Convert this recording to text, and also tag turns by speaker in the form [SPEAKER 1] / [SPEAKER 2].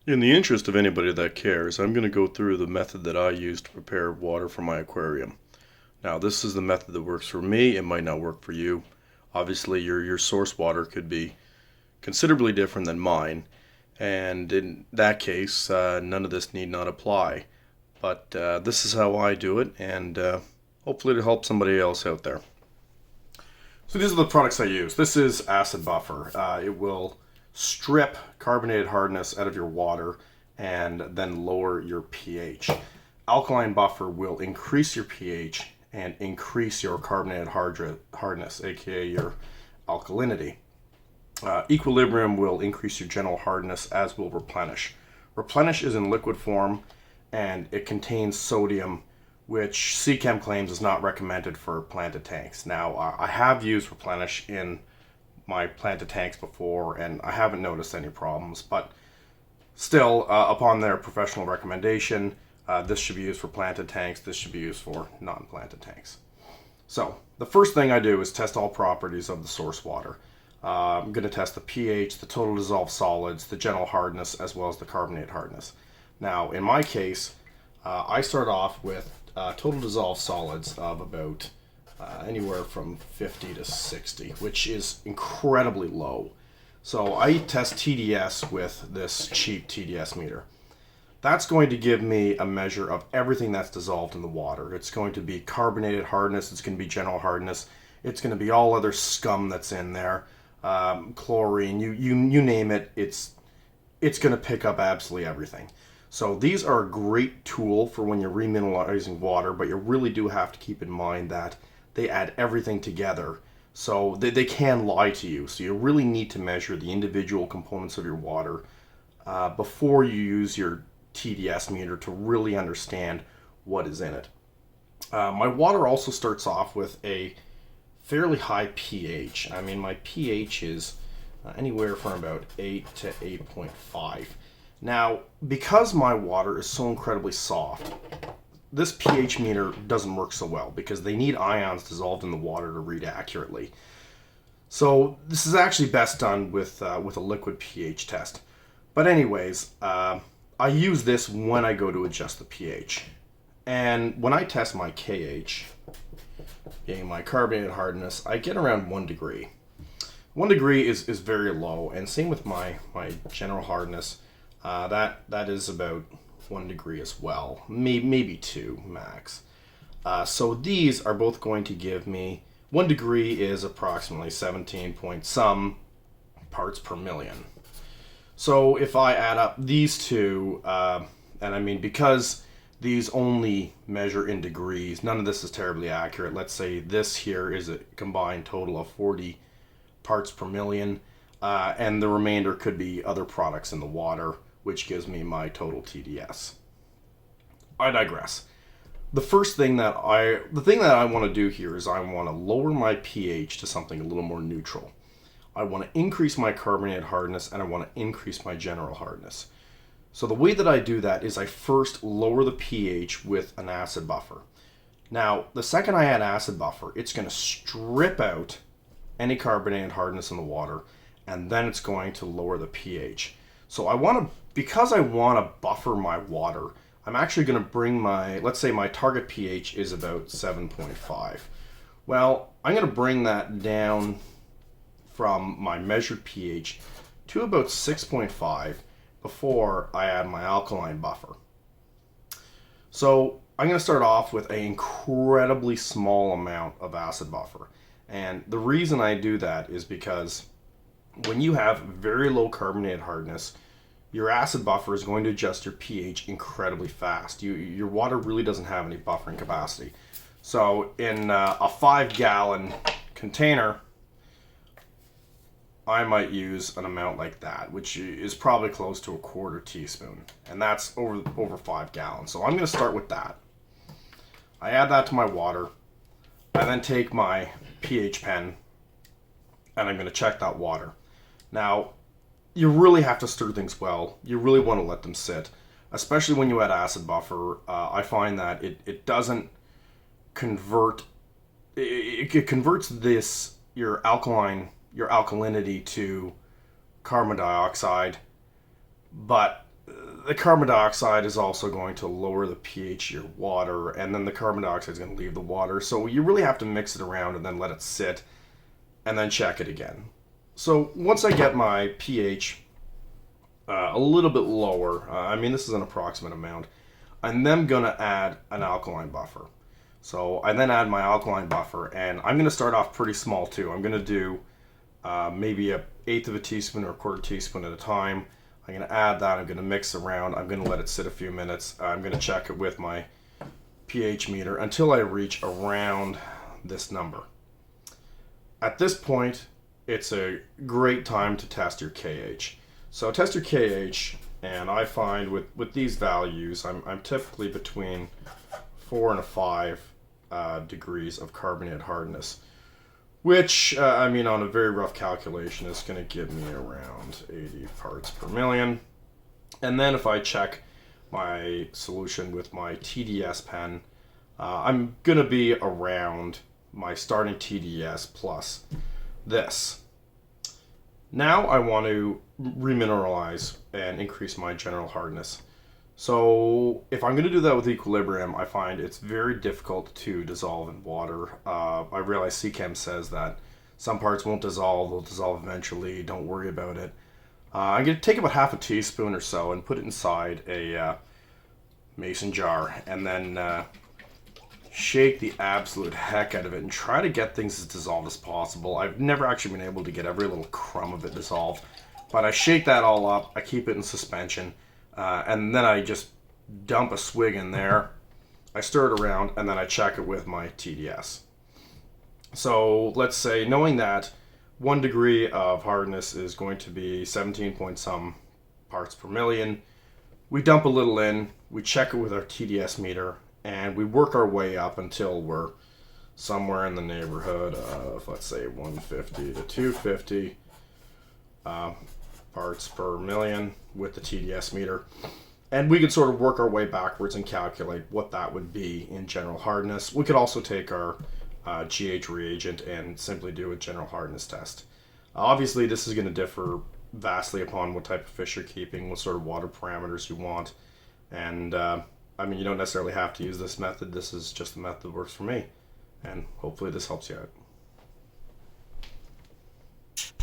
[SPEAKER 1] In the interest of anybody that cares, I'm going to go through the method that I use to prepare water for my aquarium. Now, this is the method that works for me. It might not work for you. Obviously, your source water could be considerably different than mine, and in that case, none of this need not apply. But this is how I do it, and hopefully it'll help somebody else out there. So these are the products I use. This is acid buffer. It will strip carbonated hardness out of your water and then lower your pH. Alkaline buffer will increase your pH and increase your carbonated hardness, aka your alkalinity. Equilibrium will increase your general hardness, as will replenish. Replenish is in liquid form and it contains sodium, which CChem claims is not recommended for planted tanks. Now, I have used replenish in my planted tanks before and I haven't noticed any problems, but still, upon their professional recommendation, this should be used for planted tanks, this should be used for non-planted tanks. So, the first thing I do is test all properties of the source water. I'm going to test the pH, the total dissolved solids, the general hardness, as well as the carbonate hardness. Now, in my case, I start off with total dissolved solids of about anywhere from 50 to 60, which is incredibly low. So I test TDS with this cheap TDS meter. That's going to give me a measure of everything that's dissolved in the water. It's going to be carbonated hardness, it's going to be general hardness, it's going to be all other scum that's in there, chlorine, you name it, it's going to pick up absolutely everything. So these are a great tool for when you're remineralizing water, but you really do have to keep in mind that they add everything together. So they can lie to you. So you really need to measure the individual components of your water before you use your TDS meter to really understand what is in it. My water also starts off with a fairly high pH. I mean, my pH is anywhere from about 8 to 8.5. Now, because my water is so incredibly soft, this pH meter doesn't work so well because they need ions dissolved in the water to read accurately. So this is actually best done with a liquid pH test. But anyways, I use this when I go to adjust the pH. And when I test my KH, being my carbonated hardness, I get around 1 degree. 1 degree is very low, and same with my general hardness. That is about 1 degree as well, maybe 2 max. So these are both going to give me 1 degree is approximately 17 point some parts per million. So if I add up these two, and I mean because these only measure in degrees, none of this is terribly accurate. Let's say this here is a combined total of 40 parts per million, and the remainder could be other products in the water, which gives me my total TDS. I digress. The thing that I want to do here is I want to lower my pH to something a little more neutral. I want to increase my carbonated hardness and I want to increase my general hardness. So the way that I do that is I first lower the pH with an acid buffer. Now, the second I add acid buffer, it's going to strip out any carbonated hardness in the water, and then it's going to lower the pH. So because I want to buffer my water, I'm actually going to bring let's say my target pH is about 7.5. Well, I'm going to bring that down from my measured pH to about 6.5 before I add my alkaline buffer. So I'm going to start off with an incredibly small amount of acid buffer. And the reason I do that is because when you have very low carbonated hardness, your acid buffer is going to adjust your pH incredibly fast. Your water really doesn't have any buffering capacity. So in a 5-gallon container, I might use an amount like that, which is probably close to a quarter teaspoon. And that's over 5 gallons. So I'm going to start with that. I add that to my water. I then take my pH pen and I'm going to check that water. Now, you really have to stir things well. You really want to let them sit, especially when you add acid buffer. I find that it doesn't convert. It converts your alkalinity to carbon dioxide, but the carbon dioxide is also going to lower the pH of your water, and then the carbon dioxide is going to leave the water. So you really have to mix it around and then let it sit, and then check it again. So once I get my pH a little bit lower, I mean this is an approximate amount, I'm then going to add an alkaline buffer. So I then add my alkaline buffer, and I'm going to start off pretty small too. I'm going to do maybe an eighth of a teaspoon or a quarter teaspoon at a time. I'm going to add that. I'm going to mix around. I'm going to let it sit a few minutes. I'm going to check it with my pH meter until I reach around this number. At this point, it's a great time to test your KH. So test your KH, and I find with these values, I'm typically between 4 and 5 degrees of carbonate hardness, which, I mean, on a very rough calculation, is going to give me around 80 parts per million. And then if I check my solution with my TDS pen, I'm going to be around my starting TDS plus this. Now I want to remineralize and increase my general hardness. So if I'm going to do that with equilibrium, I find it's very difficult to dissolve in water. I realize CChem says that some parts won't dissolve, they'll dissolve eventually, don't worry about it. I'm going to take about half a teaspoon or so and put it inside a mason jar, and then shake the absolute heck out of it and try to get things as dissolved as possible. I've never actually been able to get every little crumb of it dissolved, but I shake that all up, I keep it in suspension, and then I just dump a swig in there. I stir it around, and then I check it with my TDS. So let's say, knowing that 1 degree of hardness is going to be 17 point some parts per million, we dump a little in, we check it with our TDS meter, and we work our way up until we're somewhere in the neighborhood of, let's say, 150 to 250 parts per million with the TDS meter. And we could sort of work our way backwards and calculate what that would be in general hardness. We could also take our GH reagent and simply do a general hardness test. Obviously, this is going to differ vastly upon what type of fish you're keeping, what sort of water parameters you want. And I mean, you don't necessarily have to use this method. This is just the method that works for me. And hopefully this helps you out.